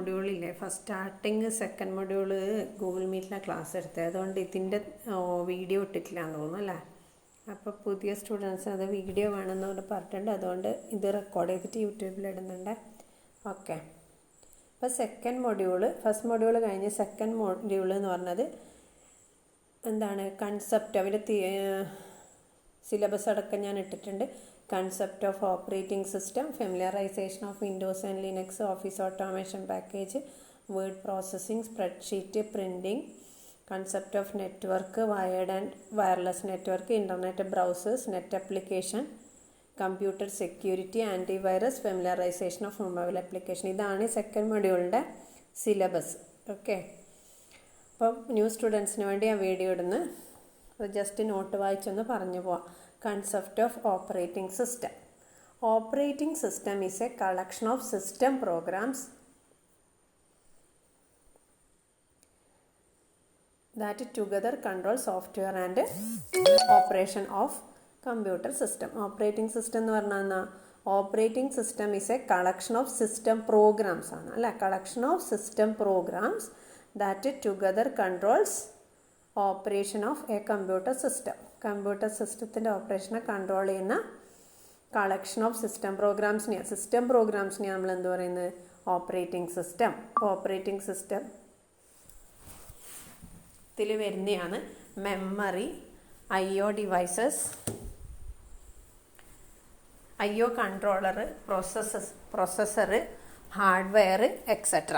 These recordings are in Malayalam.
മൊഡ്യൂളില്ലേ, first starting second module Google മീറ്റിലാണ് ക്ലാസ് എടുത്തത്. അതുകൊണ്ട് ഇതിൻ്റെ വീഡിയോ ഇട്ടിട്ടില്ല എന്ന് തോന്നുന്നു അല്ലേ. അപ്പോൾ പുതിയ സ്റ്റുഡൻസ് അത് വീഡിയോ വേണമെന്ന് പറഞ്ഞിട്ടുണ്ട്. അതുകൊണ്ട് ഇത് റെക്കോർഡ് ചെയ്തിട്ട് യൂട്യൂബിൽ ഇടുന്നുണ്ട്. ഓക്കെ. അപ്പോൾ സെക്കൻഡ് മൊഡ്യൂള്, ഫസ്റ്റ് മൊഡ്യൂൾ കഴിഞ്ഞ് സെക്കൻഡ് മൊഡ്യൂൾ എന്ന് പറഞ്ഞത് എന്താണ്, കൺസെപ്റ്റ്. അവരുടെ സിലബസ് അടക്കം ഞാൻ ഇട്ടിട്ടുണ്ട്. Concept of operating system, familiarisation of Windows and Linux, office automation package, word processing, spreadsheet, printing, concept of network, wired and wireless network, internet browsers, net application, computer security, antivirus, familiarisation of mobile application. ഇതാണ് സെക്കൻഡ് മൊഡ്യൂളിൻ്റെ സിലബസ്. ഓക്കെ. അപ്പം ന്യൂ സ്റ്റുഡൻസിന് വേണ്ടി ആ വീഡിയോ ഇടുന്നു. ജസ്റ്റ് നോട്ട് വായിച്ചൊന്ന് പറഞ്ഞു പോവാം. Concept of operating system. Operating system is a collection of system programs that together control software and operation of computer system. Operating system എന്ന് പറഞ്ഞാൽ operating system is a collection of system programs ആണ് അല്ലേ. collection of system programs that together controls operation of A computer system. Computer സിസ്റ്റത്തിൻ്റെ ഓപ്പറേഷനെ കൺട്രോൾ ചെയ്യുന്ന കളക്ഷൻ ഓഫ് സിസ്റ്റം പ്രോഗ്രാംസിനെയാണ്. സിസ്റ്റം പ്രോഗ്രാംസിനെ നമ്മൾ എന്ത് പറയുന്നത്, ഓപ്പറേറ്റിംഗ് സിസ്റ്റം. ഓപ്പറേറ്റിംഗ് സിസ്റ്റത്തിൽ വരുന്നതാണ് memory, IO devices, IO controller, processor, hardware etcetera.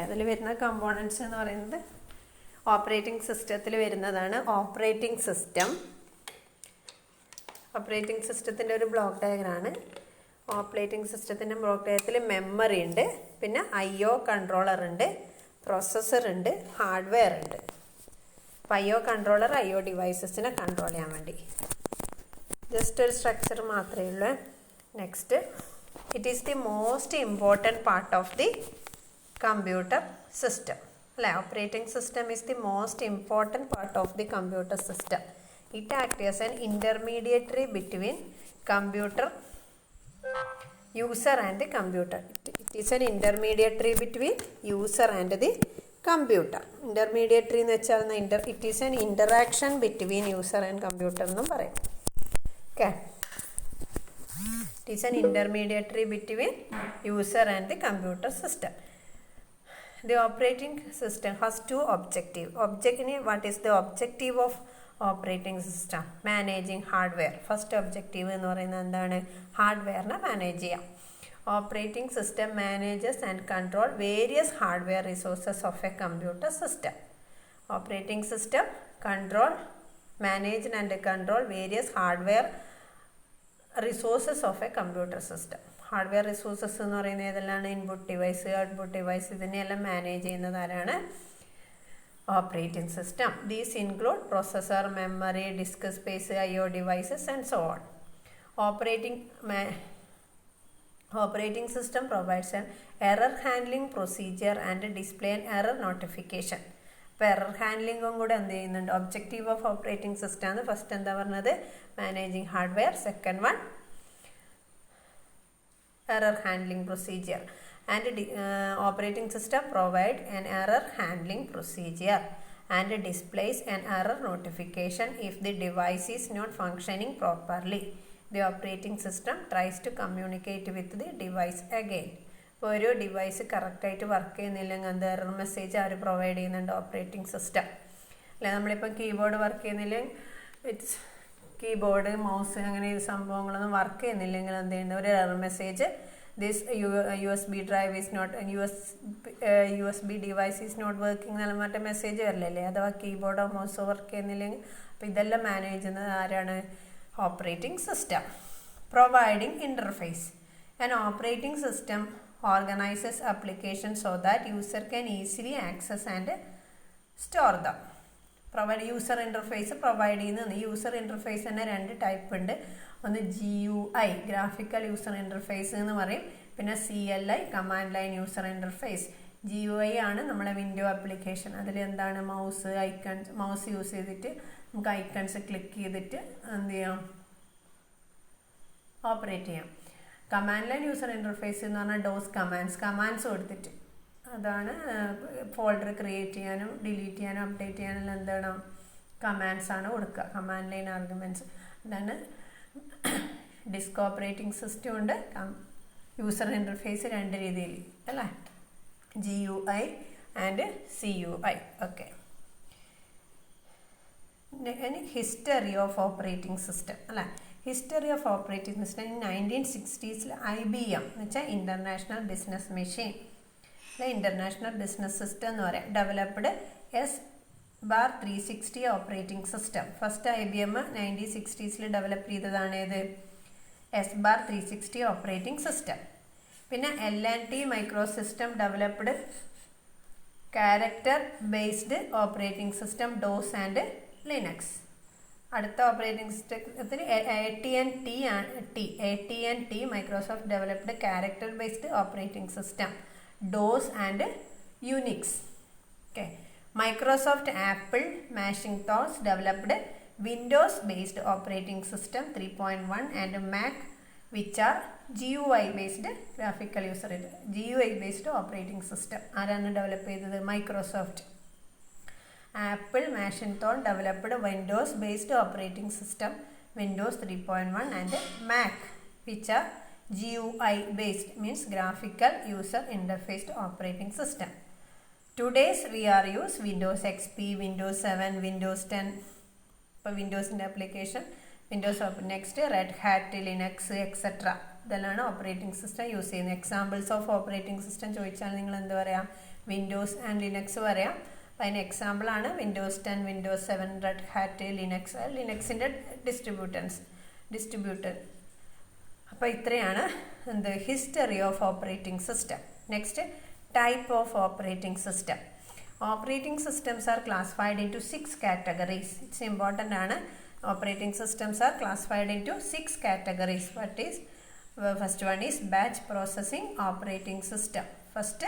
അതിൽ വരുന്ന കമ്പോണൻസ് എന്ന് പറയുന്നത് ഓപ്പറേറ്റിംഗ് സിസ്റ്റത്തിൽ വരുന്നതാണ്. ഓപ്പറേറ്റിംഗ് സിസ്റ്റത്തിൻ്റെ ഒരു ബ്ലോക്ക് ഡയഗ്രാമാണ്. ഓപ്പറേറ്റിംഗ് സിസ്റ്റത്തിൻ്റെ ബ്ലോക്ക് ഡയഗ്രത്തിൽ മെമ്മറി ഉണ്ട്, പിന്നെ IO കൺട്രോളർ ഉണ്ട്, പ്രൊസസ്സർ ഉണ്ട്, ഹാർഡ്വെയർ ഉണ്ട്. അപ്പോൾ IO കൺട്രോളർ IO ഡിവൈസസിനെ കൺട്രോൾ ചെയ്യാൻ വേണ്ടി. ജസ്റ്റ് ഒരു സ്ട്രക്ചർ മാത്രമേ ഉള്ളൂ. Next, it is the most important part of the computer system. Operating system is the most important part of the computer system. It acts as an intermediary between computer user and the computer. It is an intermediary between user and the computer. Intermediary എന്ന് വെച്ചാൽ it is an interaction between user and computer എന്നും പറയും. Okay. It is an intermediary between user and the computer system. The operating system has two objectives. What is the objective of operating system? Managing hardware. First objective എന്ന് പറയുന്നത് എന്താണ്, ഹാർഡ്വെയറിനെ മാനേജ് ചെയ്യാം. Operating system manages and control various hardware resources of a computer system. Operating system manage and control various hardware resources of a computer system. Hardware resources എന്ന് പറയുന്നത് ഏതെല്ലാം, ഇൻപുട്ട് ഡിവൈസ്, ഔട്ട്പുട്ട് ഡിവൈസ്, ഇതിനെല്ലാം മാനേജ് ചെയ്യുന്നത് ആരാണ്, operating system. These include processor, memory, disk space, IO devices and so on. Operating system provides an error handling procedure and display and error notification. അപ്പോൾ എറർ ഹാൻഡ്ലിംഗും കൂടെ എന്ത് ചെയ്യുന്നുണ്ട്. ഒബ്ജക്റ്റീവ് ഓഫ് ഓപ്പറേറ്റിംഗ് സിസ്റ്റം ആണ്. ഫസ്റ്റ് എന്താ പറഞ്ഞത്, managing hardware. Second one error handling procedure, and operating system provide an error handling procedure and displays an error notification if the device is not functioning properly. The operating system tries to communicate with the device again. ഒരു ഡിവൈസ് കറക്റ്റായിട്ട് വർക്ക് ചെയ്യുന്നില്ലെങ്കിൽ എന്ത് എറർ മെസ്സേജ് അവർ പ്രൊവൈഡ് ചെയ്യുന്നുണ്ട്, ഓപ്പറേറ്റിംഗ് സിസ്റ്റം. അല്ലെ, നമ്മളിപ്പം കീബോർഡ് വർക്ക് ചെയ്യുന്നില്ലെങ്കിൽ കീബോർഡ്, മൗസ് അങ്ങനെ സംഭവങ്ങളൊന്നും വർക്ക് ചെയ്യുന്നില്ലെങ്കിൽ എന്ത് ചെയ്യുന്നത്, ഒരു error message, this USB drive is not, USB device is not working എന്നുള്ള മറ്റേ മെസ്സേജ് വരില്ലല്ലേ. അഥവാ കീബോർഡോ മൗസോ വർക്ക് ചെയ്യുന്നില്ലെങ്കിൽ. അപ്പോൾ ഇതെല്ലാം മാനേജ് ചെയ്യുന്നത് ആരാണ്, operating system. Providing interface. An operating system organizes applications so that user can easily access and store them. Provide user interface provide ചെയ്യുന്നത്. യൂസർ ഇൻ്റർഫേസ് തന്നെ രണ്ട് ടൈപ്പ് ഉണ്ട്. ഒന്ന് GUI, ഗ്രാഫിക്കൽ യൂസർ ഇൻ്റർഫേസ് എന്ന് പറയും. പിന്നെ CLI, command line user interface. GUI ആണ് നമ്മളെ വിൻഡോ ആപ്ലിക്കേഷൻ. അതിൽ എന്താണ്, മൗസ് യൂസ് ചെയ്തിട്ട് നമുക്ക് ഐക്കൺസ് ക്ലിക്ക് ചെയ്തിട്ട് എന്ത് ചെയ്യാം, ഓപ്പറേറ്റ് ചെയ്യാം. കമാൻഡ് ലൈൻ യൂസർ ഇൻ്റർഫേസ് എന്ന് പറഞ്ഞാൽ ഡോസ് കമാൻഡ്സ് കൊടുത്തിട്ട് അതാണ് ഫോൾഡർ ക്രിയേറ്റ് ചെയ്യാനും ഡിലീറ്റ് ചെയ്യാനും അപ്ഡേറ്റ് ചെയ്യാനും എന്താണ് കമാൻഡ്സ് ആണ് കൊടുക്കുക, കമാൻഡ് ലൈൻ ആർഗ്യുമെൻറ്റ്സ്. അതാണ് ഡിസ്ക് ഓപ്പറേറ്റിംഗ് സിസ്റ്റം ഉണ്ട്, യൂസർ ഇൻ്റർഫേസ് രണ്ട് രീതിയിൽ അല്ലേ, GUI and CUI. Okay, history of operating system അല്ലേ. History of operating system 1960s IBM എന്ന് വെച്ചാൽ international business machine, international business system എന്ന് പറയാം. Developed S/360 operating system. First IBM 1960s develop ചെയ്തതാണ് ഏത്, S/360 ഓപ്പറേറ്റിംഗ് സിസ്റ്റം. പിന്നെ L&T micro system developed character based operating system DOS and Linux. അടുത്ത ഓപ്പറേറ്റിംഗ് സിസ്റ്റത്തിന് AT&T Microsoft developed character based operating system DOS and Unix. Okay, Microsoft Apple Macintosh developed Windows based operating system 3.1 and Mac which are GUI based graphical user GUI based operating system. ആരാണ് ഡെവലപ്പ് ചെയ്തത്, Microsoft. Apple Macintosh developed Windows based operating system Windows 3.1 and Mac which are GUI based means graphical user interface operating system. Today's we are use Windows XP, Windows 7, Windows 10. ഇപ്പോൾ വിൻഡോസിൻ്റെ application Windows open, next Red Hat, Linux et cetera ഇതെല്ലാം ഓപ്പറേറ്റിംഗ് സിസ്റ്റം യൂസ് ചെയ്യുന്നത്. എക്സാമ്പിൾസ് ഓഫ് ഓപ്പറേറ്റിംഗ് സിസ്റ്റം ചോദിച്ചാൽ നിങ്ങൾ എന്ത് പറയാം, വിൻഡോസ് ആൻഡ് ലിനക്സ് പറയാം. അപ്പോൾ അതിന് എക്സാമ്പിളാണ് വിൻഡോസ് 10, വിൻഡോസ് 7, റെഡ് ഹാറ്റ്, ലിനക്സിൻ്റെ ഡിസ്ട്രിബ്യൂട്ടർ. അപ്പോൾ ഇത്രയാണ് എന്ത് history of operating system. Next type of operating system. Operating systems are classified into 6 categories. It's important ആണ്. Operating systems are classified into 6 categories. First one is batch processing operating system. First,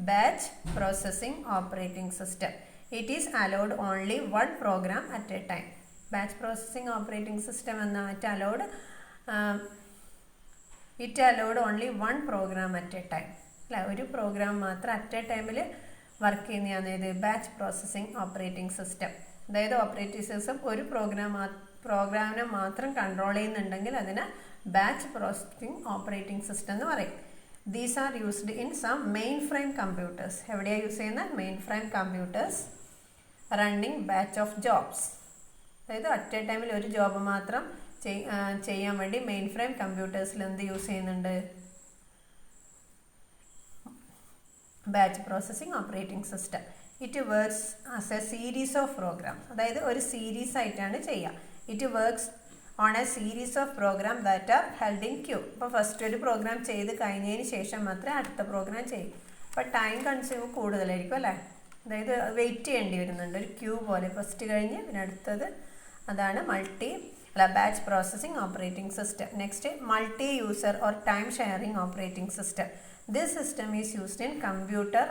batch processing operating system. It is allowed only one program at a time. Batch processing operating system it allowed only one program at a time. ഒരു പ്രോഗ്രാം മാത്രം അറ്റ് എ ടൈമിൽ വർക്ക് ചെയ്യുന്നതാണ് ഇത് ബാച്ച് പ്രോസസ്സിംഗ് ഓപ്പറേറ്റിംഗ് സിസ്റ്റം. അതായത് ഓപ്പറേറ്റിംഗ് സിസ്റ്റം ഒരു പ്രോഗ്രാമിനെ മാത്രം കൺട്രോൾ ചെയ്യുന്നുണ്ടെങ്കിൽ അതിനെ ബാച്ച് പ്രോസസ്സിംഗ് ഓപ്പറേറ്റിംഗ് സിസ്റ്റം എന്ന് പറയും. These are used in some mainframe computers. എവിടെയാണ് യൂസ് ചെയ്യുന്നത്, mainframe computers running batch of jobs. അതായത് അറ്റ് എ ടൈമിൽ ഒരു ജോബ് മാത്രം ചെയ്യാൻ വേണ്ടി മെയിൻ ഫ്രെയിം കമ്പ്യൂട്ടേഴ്സിൽ എന്ത് യൂസ് ചെയ്യുന്നുണ്ട്, batch processing operating system. It works as a series of program. അതായത് ഒരു സീരീസ് ആയിട്ടാണ് ചെയ്യുക. It works on a series of program that are held in queue. ഇപ്പോൾ ഫസ്റ്റ് ഒരു പ്രോഗ്രാം ചെയ്ത് കഴിഞ്ഞതിന് ശേഷം മാത്രമേ അടുത്ത പ്രോഗ്രാം ചെയ്യൂ. അപ്പോൾ ടൈം കൺസ്യൂം കൂടുതലായിരിക്കും അല്ലേ, അതായത് വെയിറ്റ് ചെയ്യേണ്ടി വരുന്നുണ്ട് ഒരു ക്യൂ പോലെ. ഫസ്റ്റ് കഴിഞ്ഞ് പിന്നെ അടുത്തത്, അതാണ് batch processing operating system. Next, multi-user or time sharing operating system. This system is used in computer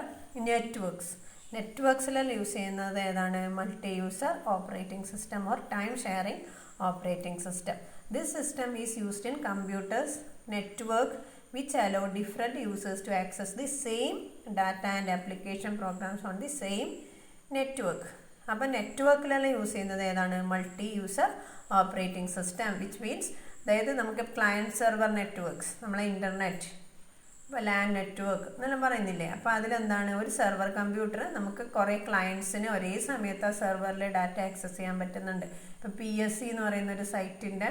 networks. നെറ്റ്വർക്സിലെല്ലാം യൂസ് ചെയ്യുന്നത് ഏതാണ്, multi user operating system or time sharing operating system. This system is used in computers network which allow different users to access the same data and application programs on the same network. അപ്പോൾ നെറ്റ്വർക്കിലെല്ലാം യൂസ് ചെയ്യുന്നത് ഏതാണ്, multi user operating system. Which means അതായത് നമുക്ക് ക്ലയൻറ്റ് സെർവർ നെറ്റ്വർക്ക്സ്, നമ്മളെ ഇൻ്റർനെറ്റ്, ഇപ്പോൾ ലാൻ നെറ്റ്വർക്ക് എന്നെല്ലാം പറയുന്നില്ലേ. അപ്പോൾ അതിലെന്താണ്, ഒരു സെർവർ കമ്പ്യൂട്ടർ നമുക്ക് കുറേ ക്ലയൻസിന് ഒരേ സമയത്ത് ആ സെർവറിൽ ഡാറ്റ ആക്സസ് ചെയ്യാൻ പറ്റുന്നുണ്ട്. ഇപ്പോൾ PSC എന്ന് പറയുന്ന ഒരു സൈറ്റിൻ്റെ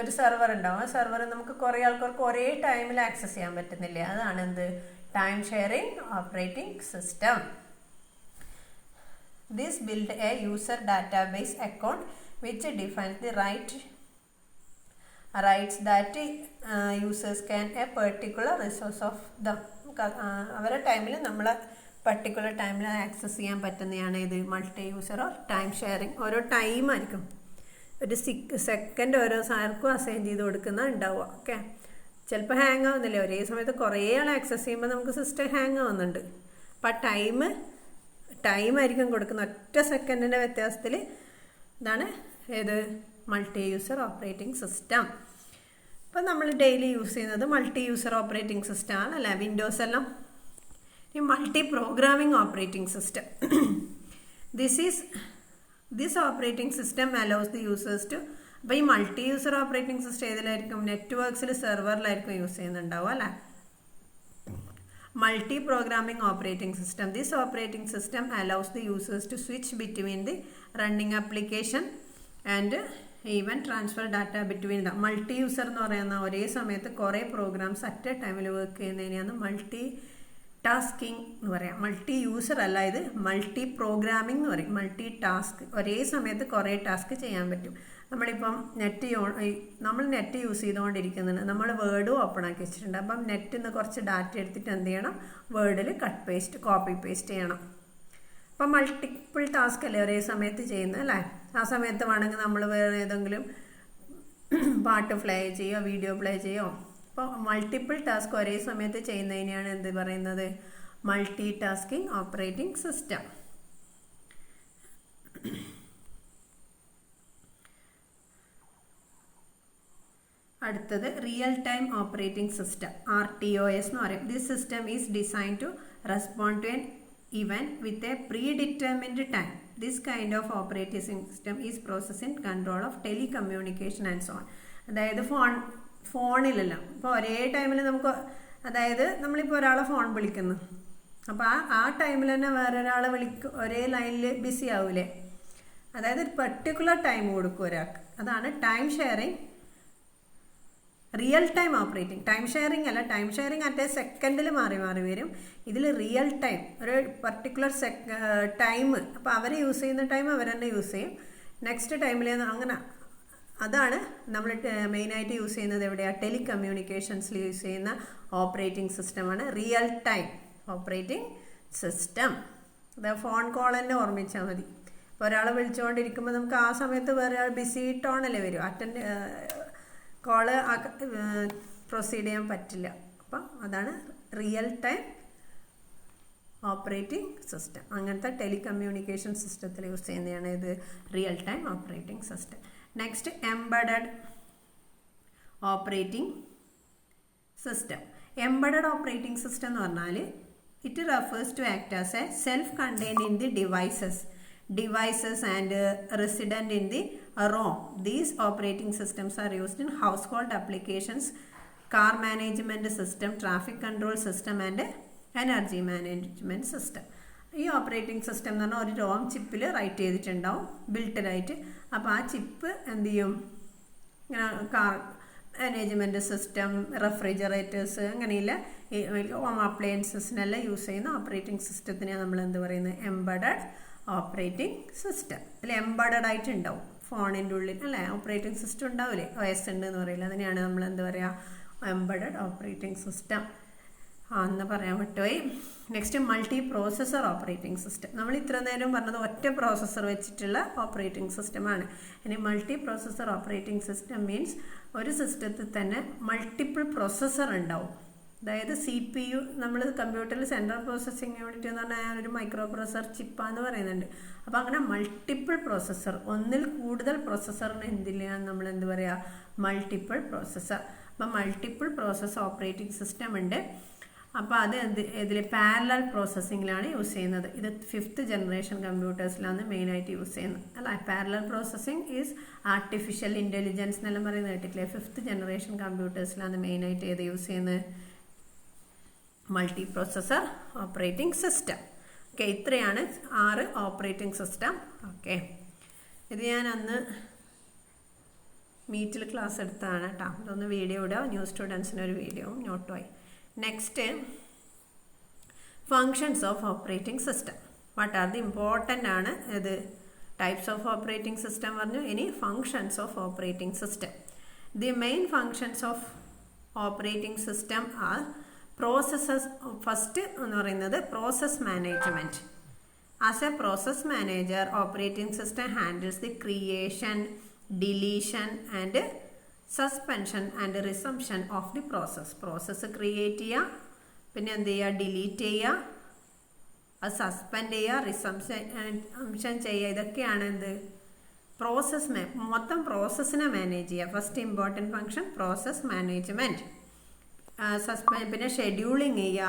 ഒരു സെർവർ ഉണ്ടാവും. ആ സെർവർ നമുക്ക് കുറേ ആൾക്കാർക്ക് ഒരേ ടൈമിൽ ആക്സസ് ചെയ്യാൻ പറ്റുന്നില്ലേ, അതാണ് എന്ത്, time sharing operating system. This build a user database account which defines the rights that users can a particular resource of them. അവരുടെ ടൈമിൽ നമ്മളെ പർട്ടിക്കുലർ ടൈമിൽ ആക്സസ് ചെയ്യാൻ പറ്റുന്നതാണ് ഇത് multi user or time sharing. ഓരോ ടൈമായിരിക്കും, ഒരു സെക്കൻഡ് ഓരോ സാർക്കും അസൈൻ ചെയ്ത് കൊടുക്കുന്ന ഉണ്ടാവുക. ഓക്കെ, ചിലപ്പോൾ ഹാങ് ആവുന്നില്ല, ഒരേ സമയത്ത് കുറേ ആൾ ആക്സസ് ചെയ്യുമ്പോൾ നമുക്ക് സിസ്റ്റം ഹാങ് ആവുന്നുണ്ട്. അപ്പോൾ ആ ടൈമായിരിക്കും കൊടുക്കുന്ന, ഒറ്റ സെക്കൻഡിൻ്റെ വ്യത്യാസത്തിൽ. ഇതാണ് ഏത്, മൾട്ടി യൂസർ ഓപ്പറേറ്റിംഗ് സിസ്റ്റം. അപ്പം നമ്മൾ ഡെയിലി യൂസ് ചെയ്യുന്നത് മൾട്ടി യൂസർ ഓപ്പറേറ്റിംഗ് സിസ്റ്റം ആണ് അല്ലേ, വിൻഡോസ് എല്ലാം. ഈ multi programming operating system, this operating system allows the users to. അപ്പോൾ ഈ മൾട്ടി യൂസർ ഓപ്പറേറ്റിംഗ് സിസ്റ്റം ഏതിലായിരിക്കും? നെറ്റ്വർക്ക്സിൽ, സെർവറിലായിരിക്കും യൂസ് ചെയ്യുന്നുണ്ടാവും അല്ലേ. Multi programming operating system, this operating system allows the users to switch between the running application and even transfer data between the. Multi user എന്ന് പറയുന്ന ഒരേ സമയത്ത് കുറേ പ്രോഗ്രാംസ് അറ്റ് എ ടൈമിൽ വർക്ക് ചെയ്യുന്നതിനെയാണ് മൾട്ടി ടാസ്കിങ് എന്ന് പറയാം. മൾട്ടി യൂസർ അല്ല, ഇത് മൾട്ടി പ്രോഗ്രാമിംഗ് എന്ന് പറയും. മൾട്ടി ടാസ്ക്, ഒരേ സമയത്ത് കുറേ ടാസ്ക് ചെയ്യാൻ പറ്റും. നമ്മളിപ്പം നമ്മൾ നെറ്റ് യൂസ് ചെയ്തുകൊണ്ടിരിക്കുന്നുണ്ട്, നമ്മൾ വേർഡ് ഓപ്പൺ ആക്കി വെച്ചിട്ടുണ്ട്. അപ്പം നെറ്റിൽ നിന്ന് കുറച്ച് ഡാറ്റ എടുത്തിട്ട് എന്ത് ചെയ്യണം? വേർഡിൽ കോപ്പി പേസ്റ്റ് ചെയ്യണം. അപ്പം മൾട്ടിപ്പിൾ ടാസ്ക് അല്ലേ ഒരേ സമയത്ത് ചെയ്യുന്നത് അല്ലേ. ആ സമയത്ത് വേണമെങ്കിൽ നമ്മൾ വേറെ ഏതെങ്കിലും പാട്ട് പ്ലേ ചെയ്യുമോ, വീഡിയോ പ്ലേ ചെയ്യുമോ. അപ്പോൾ മൾട്ടിപ്പിൾ ടാസ്ക് ഒരേ സമയത്ത് ചെയ്യുന്നതിനെയാണ് എന്ത് പറയുന്നത്? Multi tasking operating system. അടുത്തത് real time operating system, RTOS എന്ന് പറയും. This system is design to respond to an event with a predetermined time. This kind of operating system is processing control of telecommunication and so on. അതായത് ഫോണിലല്ല, ഇപ്പോൾ ഒരേ ടൈമിൽ നമുക്ക്, അതായത് നമ്മളിപ്പോൾ ഒരാളെ ഫോൺ വിളിക്കുന്നു, അപ്പോൾ ആ ടൈമിൽ തന്നെ വേറൊരാളെ ഒരേ ലൈനിൽ ബിസി ആവൂലേ. അതായത് ഒരു പെർട്ടിക്കുലർ ടൈം കൊടുക്കും ഒരാൾക്ക്. അതാണ് time sharing. Real time operating, time sharing അല്ല. ടൈം ഷെയറിംഗ് അറ്റേ സെക്കൻഡിൽ മാറി വരും. ഇതിൽ റിയൽ ടൈം, ഒരു പർട്ടിക്കുലർ ടൈം, അപ്പോൾ അവർ യൂസ് ചെയ്യുന്ന ടൈം അവർ തന്നെ യൂസ് ചെയ്യും. നെക്സ്റ്റ് ടൈമിൽ അങ്ങനെ. അതാണ് നമ്മൾ മെയിനായിട്ട് യൂസ് ചെയ്യുന്നത് എവിടെയാണ്? ടെലികമ്മ്യൂണിക്കേഷൻസിൽ യൂസ് ചെയ്യുന്ന ഓപ്പറേറ്റിംഗ് സിസ്റ്റമാണ് റിയൽ ടൈം ഓപ്പറേറ്റിംഗ് സിസ്റ്റം. അതായത് ഫോൺ കോൾ തന്നെ ഓർമ്മിച്ചാൽ മതി. ഇപ്പോൾ ഒരാളെ വിളിച്ചുകൊണ്ടിരിക്കുമ്പോൾ നമുക്ക് ആ സമയത്ത് വേറെ ആൾ ബിസി ടോണല്ലേ വരും, കോള് പ്രൊസീഡ് ചെയ്യാൻ പറ്റില്ല. അപ്പം അതാണ് റിയൽ ടൈം ഓപ്പറേറ്റിംഗ് സിസ്റ്റം. അങ്ങനത്തെ ടെലികമ്മ്യൂണിക്കേഷൻ സിസ്റ്റത്തിൽ യൂസ് ചെയ്യുന്നതാണ് ഇത് real time operating system. Next embedded operating system. Embedded operating system എന്ന് പറഞ്ഞാൽ it refers to act as a self contained in the devices and resident in the ROM. These operating systems are used in household applications, car management system, traffic control system and energy management system. ഈ ഓപ്പറേറ്റിംഗ് സിസ്റ്റം എന്ന് പറഞ്ഞാൽ ഒരു ROM ചിപ്പിൽ റൈറ്റ് ചെയ്തിട്ടുണ്ടാവും ബിൽറ്റഡായിട്ട്. അപ്പോൾ ആ ചിപ്പ് എന്ത് ചെയ്യും? ഇങ്ങനെ കാർ മാനേജ്മെൻറ്റ് സിസ്റ്റം, റെഫ്രിജറേറ്റേഴ്സ്, അങ്ങനെയുള്ള ഹോം അപ്ലയൻസസിനെല്ലാം യൂസ് ചെയ്യുന്ന ഓപ്പറേറ്റിംഗ് സിസ്റ്റത്തിനെയാണ് നമ്മൾ എന്ത് പറയുന്നത്? Embedded operating system. അതിൽ എംബഡഡ് ആയിട്ട് ഉണ്ടാവും ഫോണിൻ്റെ ഉള്ളിൽ അല്ലേ. ഓപ്പറേറ്റിംഗ് സിസ്റ്റം ഉണ്ടാവില്ലേ, OS ഉണ്ട് എന്ന് പറയില്ല. അതിനെയാണ് നമ്മൾ എന്ത് പറയുക? എംബഡഡ് ഓപ്പറേറ്റിംഗ് സിസ്റ്റം എന്ന് പറയാൻ വിട്ടുപോയി. Next multi processor operating system. നമ്മൾ ഇത്ര നേരം പറഞ്ഞത് ഒറ്റ പ്രോസസ്സർ വെച്ചിട്ടുള്ള ഓപ്പറേറ്റിംഗ് സിസ്റ്റമാണ്. ഇനി multi processor operating system means ഒരു സിസ്റ്റത്തിൽ തന്നെ മൾട്ടിപ്പിൾ പ്രോസസ്സർ ഉണ്ടാവും. അതായത് CPU, നമ്മൾ കമ്പ്യൂട്ടറിൽ സെൻട്രൽ പ്രോസസ്സിംഗ് യൂണിറ്റ് എന്ന് പറഞ്ഞാൽ ഒരു മൈക്രോ പ്രോസസ്സർ ചിപ്പാന്ന് പറയുന്നുണ്ട്. അപ്പോൾ അങ്ങനെ മൾട്ടിപ്പിൾ പ്രോസസ്സർ, ഒന്നിൽ കൂടുതൽ പ്രോസസ്സറിന് എന്തില്ല നമ്മൾ എന്ത് പറയുക? Multiple processor. അപ്പം മൾട്ടിപ്പിൾ പ്രോസസ്സർ ഓപ്പറേറ്റിംഗ് സിസ്റ്റം ഉണ്ട്. അപ്പോൾ അത് ഇതിൽ പാരലൽ പ്രോസസ്സിങ്ങിലാണ് യൂസ് ചെയ്യുന്നത്. ഇത് 5th ജനറേഷൻ കമ്പ്യൂട്ടേഴ്സിലാണ് മെയിനായിട്ട് യൂസ് ചെയ്യുന്നത് അല്ല. Parallel processing is artificial intelligence എന്നെല്ലാം പറയുന്നത് കേട്ടിട്ടില്ലേ? 5th ജനറേഷൻ കമ്പ്യൂട്ടേഴ്സിലാണ് മെയിനായിട്ട് ഏത് യൂസ് ചെയ്യുന്നത്? Multi processor operating system. Okay, ഇത്രയാണ് 6 ഓപ്പറേറ്റിംഗ് സിസ്റ്റം. ഓക്കെ, ഇത് ഞാൻ അന്ന് മീറ്റിൽ ക്ലാസ് എടുത്തതാണ് കേട്ടോ. ഇതൊന്ന് വീഡിയോ ഇടുക, ന്യൂ സ്റ്റുഡൻസിന് ഒരു വീഡിയോവും നോട്ടുമായി. Next functions of operating system. What are the important ആണ് ഇത്? ടൈപ്സ് ഓഫ് ഓപ്പറേറ്റിംഗ് സിസ്റ്റം പറഞ്ഞു. ഇനി functions of operating system. The main functions of operating system are processes. First എന്ന് പറയുന്നത് process management. As a process manager operating system handles the creation, deletion and suspension and resumption of the process create ചെയ്യുക, പിന്നെ എന്ത് ചെയ്യുക? ഡിലീറ്റ് ചെയ്യുക, അത് സസ്പെൻഡ് ചെയ്യുക, റിസംഷൻ ചെയ്യുക. ഇതൊക്കെയാണ് എന്ത്? മൊത്തം പ്രോസസ്സിനെ മാനേജ് ചെയ്യുക. First important function process management. പിന്നെ ഷെഡ്യൂളിങ് ചെയ്യുക,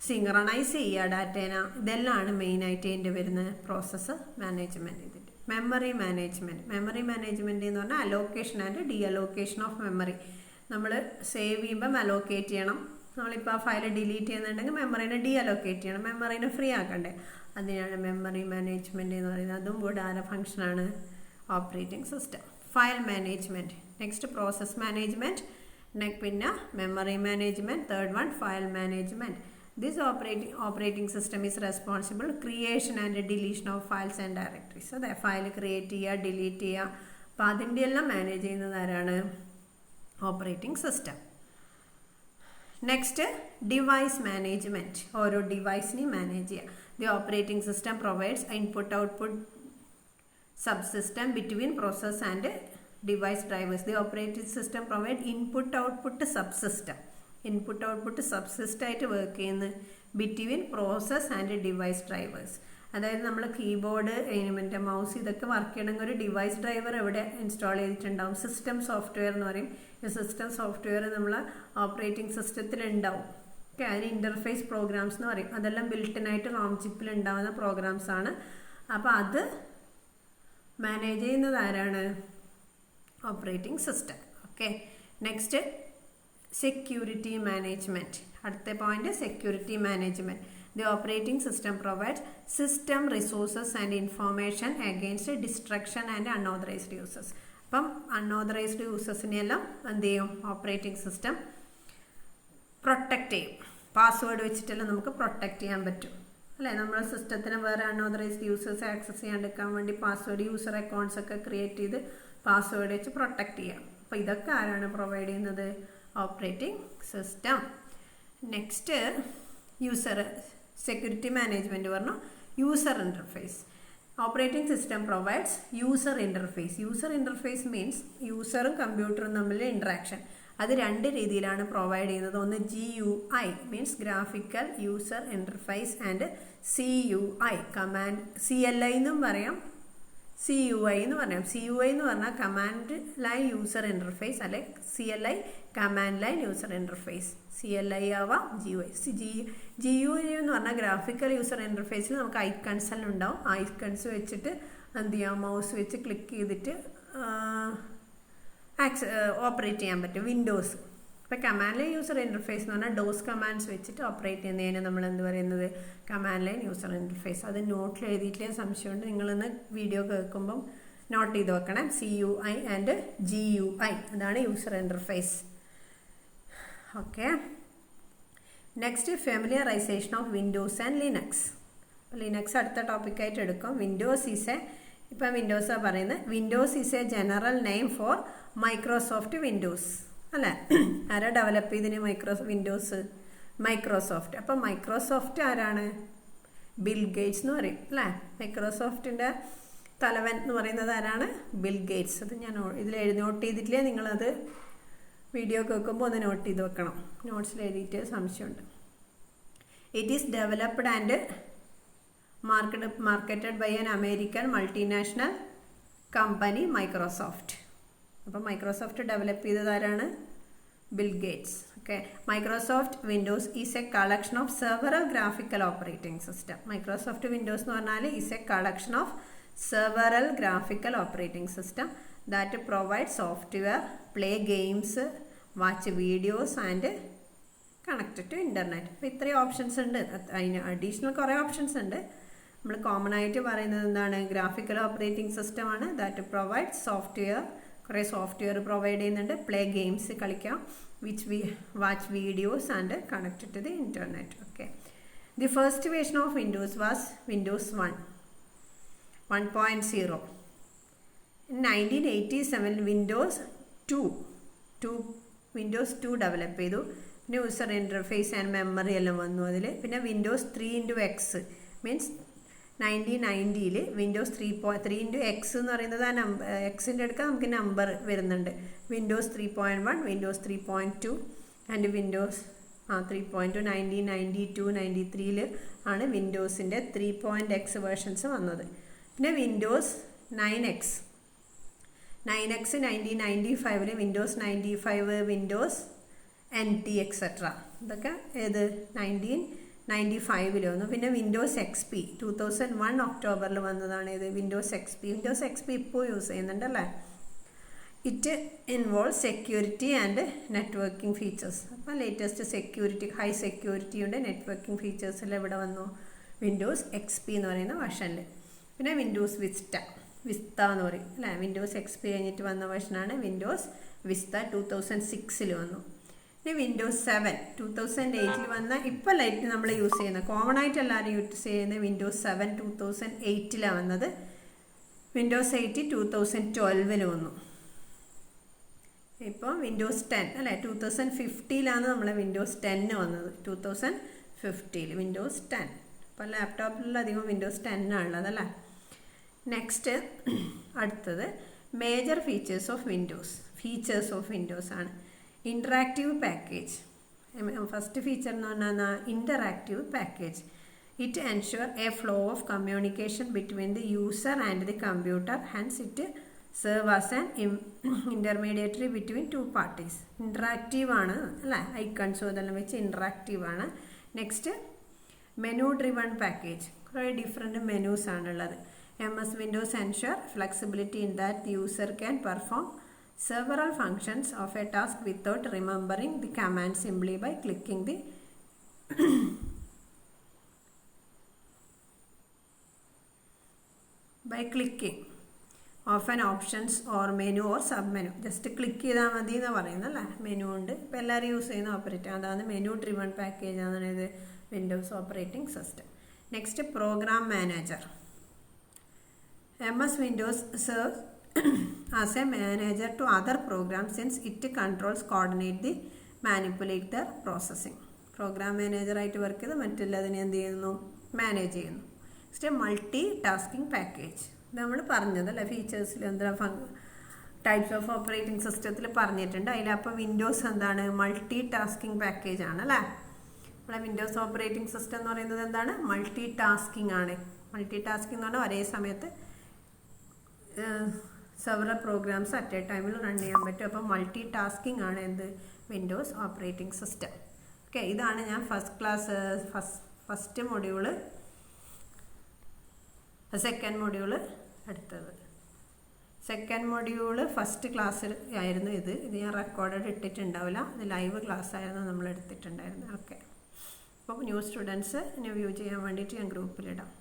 സിങ്ക്രണൈസ് ചെയ്യുക ഡാറ്റേനെ, ഇതെല്ലാമാണ് മെയിനായിട്ട് ഇതിൻ്റെ വരുന്നത് പ്രോസസ്സ് മാനേജ്മെൻറ്റ്. ഇതിൻ്റെ മെമ്മറി മാനേജ്മെൻറ്റ് എന്ന് പറഞ്ഞാൽ allocation and D allocation of memory. നമ്മൾ സേവ് ചെയ്യുമ്പം അലോക്കേറ്റ് ചെയ്യണം. നമ്മളിപ്പോൾ ആ ഫയൽ ഡിലീറ്റ് ചെയ്യുന്നുണ്ടെങ്കിൽ മെമ്മറീനെ ഡി അലോക്കേറ്റ് ചെയ്യണം, മെമ്മറീനെ ഫ്രീ ആക്കണ്ടേ. അതിനാണ് മെമ്മറി മാനേജ്മെൻറ്റ് എന്ന് പറയുന്നത്. അതും കൂടെ ആരുടെ ഫംഗ്ഷനാണ്? Operating system. File management, next process management, പിന്നെ memory management, third one file management. This operating system is responsible creation and deletion of files and directories. അതെ, ഫയൽ ക്രിയേറ്റ് ചെയ്യുക, ഡിലീറ്റ് ചെയ്യുക. അപ്പോൾ അതിൻ്റെ എല്ലാം മാനേജ് ചെയ്യുന്നത് ആരാണ്? Operating system. Next device management. ഓരോ ഡിവൈസിനെയും മാനേജ് ചെയ്യുക. The operating system provides input output subsystem between process and device drivers. The operating system provide input-output subsystem. Input-output subsystem ആയിട്ട് വർക്ക് ചെയ്യുന്നത് between process and device drivers. അതായത് നമ്മൾ കീബോർഡ്, മറ്റേ മൗസ് ഇതൊക്കെ വർക്ക് ചെയ്യണമെങ്കിൽ ഒരു ഡിവൈസ് ഡ്രൈവർ എവിടെ ഇൻസ്റ്റാൾ ചെയ്തിട്ടുണ്ടാവും? സിസ്റ്റം സോഫ്റ്റ്വെയർ എന്ന് പറയും. ഈ സിസ്റ്റം സോഫ്റ്റ്വെയർ നമ്മൾ ഓപ്പറേറ്റിംഗ് സിസ്റ്റത്തിൽ ഉണ്ടാവും. ഓക്കെ, അതിന് ഇൻ്റർഫേസ് പ്രോഗ്രാംസ് എന്ന് പറയും. അതെല്ലാം ബിൽട്ടിനായിട്ട് റോം ചിപ്പിൽ ഉണ്ടാകുന്ന പ്രോഗ്രാംസ് ആണ്. അപ്പോൾ അത് മാനേജ് ചെയ്യുന്നത് ആരാണ്? Operating system. Okay, next security management. അടുത്ത point security management. The operating system provides system resources and information against destruction and unauthorised users. അപ്പം അൺഓതറൈസ്ഡ് യൂസേഴ്സിനെല്ലാം എന്ത് ചെയ്യും? ഓപ്പറേറ്റിംഗ് സിസ്റ്റം പ്രൊട്ടക്റ്റ് ചെയ്യും. പാസ്വേഡ് വെച്ചിട്ടെല്ലാം നമുക്ക് പ്രൊട്ടക്റ്റ് ചെയ്യാൻ പറ്റും അല്ലേ? നമ്മുടെ സിസ്റ്റത്തിന് വേറെ അൺഓതറൈസ്ഡ് യൂസേഴ്സ് ആക്സസ് ചെയ്യാണ്ടിരിക്കാൻ വേണ്ടി പാസ്വേഡ്, യൂസർ അക്കൗണ്ട്സ് ഒക്കെ ക്രിയേറ്റ് ചെയ്ത് പാസ്വേഡ് വെച്ച് പ്രൊട്ടക്റ്റ് ചെയ്യാം. അപ്പോൾ ഇതൊക്കെ ആരാണ് പ്രൊവൈഡ് ചെയ്യുന്നത്? Operating system. Next security management പറഞ്ഞു. User interface. Operating system provides user interface. User interface means യൂസറും കമ്പ്യൂട്ടറും തമ്മിലുള്ള ഇൻട്രാക്ഷൻ. അത് രണ്ട് രീതിയിലാണ് പ്രൊവൈഡ് ചെയ്യുന്നത്. ഒന്ന് GUI means graphical user interface and CUI command, CLI എന്നും പറയാം, CUI എന്ന് പറയാം. CUI എന്ന് പറഞ്ഞാൽ കമാൻഡ് ലൈൻ യൂസർ ഇൻ്റർഫേസ്, അല്ലെ CLI command line user interface. CLI ആവാം, GUI എന്ന് പറഞ്ഞാൽ ഗ്രാഫിക്കൽ യൂസർ ഇൻ്റർഫേസിൽ നമുക്ക് ഐക്കൺസ് എല്ലാം ഉണ്ടാവും. ഐക്കൺസ് വെച്ചിട്ട് എന്ത് ചെയ്യാം? മൗസ് വെച്ച് ക്ലിക്ക് ചെയ്തിട്ട് ഓപ്പറേറ്റ് ചെയ്യാൻ പറ്റും വിൻഡോസ്. ഇപ്പോൾ കമാൻഡ് ലൈൻ യൂസർ ഇൻ്റർഫേസ് എന്ന് പറഞ്ഞാൽ ഡോസ് കമാൻഡ്സ് വെച്ചിട്ട് ഓപ്പറേറ്റ് ചെയ്യുന്നതിന് നമ്മൾ എന്ത് പറയുന്നത്? Command line user interface. അത് നോട്ടിൽ എഴുതിയിട്ടില്ല, സംശയമുണ്ട്. നിങ്ങളൊന്ന് വീഡിയോ കേൾക്കുമ്പം നോട്ട് ചെയ്ത് വെക്കണം. CUI ആൻഡ് GUI അതാണ് user interface. Okay, next familiarisation of Windows and Linux. Linux അടുത്ത ടോപ്പിക്കായിട്ട് എടുക്കും. ഇപ്പം വിൻഡോസാണ് പറയുന്നത്. Windows is a general name for Microsoft Windows അല്ലേ? ആരാ ഡെവലപ്പ് ചെയ്തതിന് വിൻഡോസ്? മൈക്രോസോഫ്റ്റ്. അപ്പം മൈക്രോസോഫ്റ്റ് ആരാണ്? ബിൽ ഗേറ്റ്സ് എന്ന് പറയും അല്ലേ? മൈക്രോസോഫ്റ്റിൻ്റെ തലവൻ എന്ന് പറയുന്നത് ആരാണ്? Bill Gates. അത് ഞാൻ ഇതിൽ നോട്ട് ചെയ്തിട്ടില്ലേ? നിങ്ങളത് വീഡിയോ കേൾക്കുമ്പോൾ ഒന്ന് നോട്ട് ചെയ്ത് വെക്കണം. നോട്ട്സിൽ എഴുതിയിട്ട് സംശയമുണ്ട്. It is developed and marketed by an American multinational company, Microsoft. അപ്പോൾ മൈക്രോസോഫ്റ്റ് ഡെവലപ്പ് ചെയ്തത് ആരാണ്? Bill Gates. Okay, Microsoft Windows is a collection of several graphical operating system. Microsoft Windows എന്ന് പറഞ്ഞാൽ is a collection of several graphical operating system that provide software, play games, watch videos and connected to internet. അപ്പോൾ ഇത്രയും ഓപ്ഷൻസ് ഉണ്ട്. അതിന് അഡീഷണൽ കുറേ ഓപ്ഷൻസ് ഉണ്ട്. നമ്മൾ കോമൺ ആയിട്ട് പറയുന്നത് എന്താണ്? ഗ്രാഫിക്കൽ ഓപ്പറേറ്റിംഗ് സിസ്റ്റമാണ്. ദാറ്റ് പ്രൊവൈഡ് സോഫ്റ്റ്വെയർ, കുറേ സോഫ്റ്റ്വെയർ പ്രൊവൈഡ് ചെയ്യുന്നുണ്ട്. പ്ലേ ഗെയിംസ് കളിക്കാം, watch videos and connected to the internet. Okay, the first version of Windows was Windows 1.0. In 1987 Windows 2 develop ചെയ്തു. പിന്നെ യൂസർ ഇൻ്റർഫേസ് ആൻഡ് മെമ്മറി എല്ലാം വന്നു അതിൽ. പിന്നെ Windows 3x means 1990 Windows 3x എന്ന് പറയുന്നത് ആ എക്സിൻ്റെ അടുക്ക നമുക്ക് നമ്പർ വരുന്നുണ്ട്. Windows 3.1, Windows 3.2 and Windows 3.2. 1992, 93 ആണ് വിൻഡോസിൻ്റെ 3.x വേർഷൻസ് വന്നത്. പിന്നെ Windows 9x 9X 1995 Windows 95, Windows NT etcetera ഇതൊക്കെ ഏത് 1995 വന്നു. പിന്നെ വിൻഡോസ് XP 2001 ഒക്ടോബറിൽ വന്നതാണ്. ഇത് വിൻഡോസ് XP. വിൻഡോസ് XP ഇപ്പോൾ യൂസ് ചെയ്യുന്നുണ്ടല്ലേ. It involve security and networking features. അപ്പോൾ ലേറ്റസ്റ്റ് സെക്യൂരിറ്റി, ഹൈ സെക്യൂരിറ്റിയുടെ നെറ്റ്വർക്കിംഗ് ഫീച്ചേഴ്സിൽ ഇവിടെ വന്നു വിൻഡോസ് XP എന്ന് പറയുന്ന വെർഷനിൽ. പിന്നെ വിൻഡോസ് വിസ്ത എന്ന് പറയും അല്ലേ. വിൻഡോസ് XP കഴിഞ്ഞിട്ട് വന്ന വെർഷനാണ് വിൻഡോസ് വിസ്ത. 2006 വന്നു. പിന്നെ വിൻഡോസ് 7 2008 വന്ന, ഇപ്പോൾ ലൈറ്റ് നമ്മൾ യൂസ് ചെയ്യുന്ന, കോമൺ ആയിട്ട് എല്ലാവരും യൂസ് ചെയ്യുന്ന വിൻഡോസ് 7 2008 വന്നത്. വിൻഡോസ് 8 2012 വന്നു. ഇപ്പോൾ വിൻഡോസ് 10 അല്ലേ, 2015 നമ്മളെ വിൻഡോസ് 10 വന്നത്. 2015 വിൻഡോസ് 10. അപ്പോൾ ലാപ്ടോപ്പിലധികം വിൻഡോസ് 10 ഉള്ളത് അല്ലേ. നെക്സ്റ്റ് അടുത്തത് മേജർ ഫീച്ചേഴ്സ് ഓഫ് വിൻഡോസ് ആണ്. Interactive package. ഫസ്റ്റ് ഫീച്ചർ എന്ന് പറഞ്ഞാൽ interactive package. It ensure a flow of communication between the user and the computer. Hence it serve as an intermediary between two parties. Interactive ആണ് അല്ലേ. ഐക്കൺസും ഇതെല്ലാം വെച്ച് ഇൻറ്ററാക്റ്റീവ് ആണ്. Next menu driven package. കുറേ ഡിഫറെൻറ്റ് മെനൂസ് ആണുള്ളത്. MS Windows ensure flexibility in that the user can perform several functions of a task without remembering the command simply by clicking the of an options or menu or submenu. Just click ചെയ്താൽ മതി എന്ന് പറയുന്നല്ലേ. മെനു ഉണ്ട്. ഇപ്പോൾ എല്ലാവരും യൂസ് ചെയ്യുന്ന ഓപ്പറേറ്റിംഗ് അതാണ് മെനു ഡ്രിവൺ പാക്കേജ് ആണ് ഇത് Windows operating system. Next program manager. MS Windows serves as a manager to other programs since it controls, coordinate the manipulate their processing. Program മാനേജറായിട്ട് വർക്ക് ചെയ്ത് മറ്റുള്ളതിനെ എന്ത് ചെയ്യുന്നു, മാനേജ് ചെയ്യുന്നു. Next multi tasking package. നമ്മൾ പറഞ്ഞതല്ലേ ഫീച്ചേഴ്സിൽ എന്താ ടൈപ്സ് ഓഫ് ഓപ്പറേറ്റിംഗ് സിസ്റ്റത്തിൽ പറഞ്ഞിട്ടുണ്ട്. അതിലപ്പോൾ വിൻഡോസ് എന്താണ്, മൾട്ടി ടാസ്കിംഗ് പാക്കേജ് ആണ് അല്ലേ. നമ്മളെ വിൻഡോസ് ഓപ്പറേറ്റിംഗ് സിസ്റ്റം എന്ന് പറയുന്നത് എന്താണ്, മൾട്ടി ടാസ്കിംഗ് ആണ്. മൾട്ടി ടാസ്കിംഗ് എന്ന് പറഞ്ഞാൽ ഒരേ സമയത്ത് സെവറൽ പ്രോഗ്രാംസ് അറ്റ് എ ടൈമിൽ റൺ ചെയ്യാൻ പറ്റും. അപ്പോൾ മൾട്ടി ടാസ്കിംഗ് ആണ് എന്ത്, വിൻഡോസ് ഓപ്പറേറ്റിംഗ് സിസ്റ്റം. ഓക്കെ, ഇതാണ് ഞാൻ ഫസ്റ്റ് മൊഡ്യൂള്, സെക്കൻഡ് മൊഡ്യൂള് എടുത്തത്. സെക്കൻഡ് മൊഡ്യൂള് ഫസ്റ്റ് ക്ലാസ്സിൽ ആയിരുന്നു ഇത് ഞാൻ റെക്കോർഡ് ഇട്ടിട്ടുണ്ടാവില്ല. ഇത് ലൈവ് ക്ലാസ് ആയിരുന്നു നമ്മൾ എടുത്തിട്ടുണ്ടായിരുന്നത്. ഓക്കെ, അപ്പോൾ ന്യൂ സ്റ്റുഡൻസ് വ്യൂ ചെയ്യാൻ വേണ്ടിയിട്ട് ഞാൻ ഗ്രൂപ്പിലിടാം.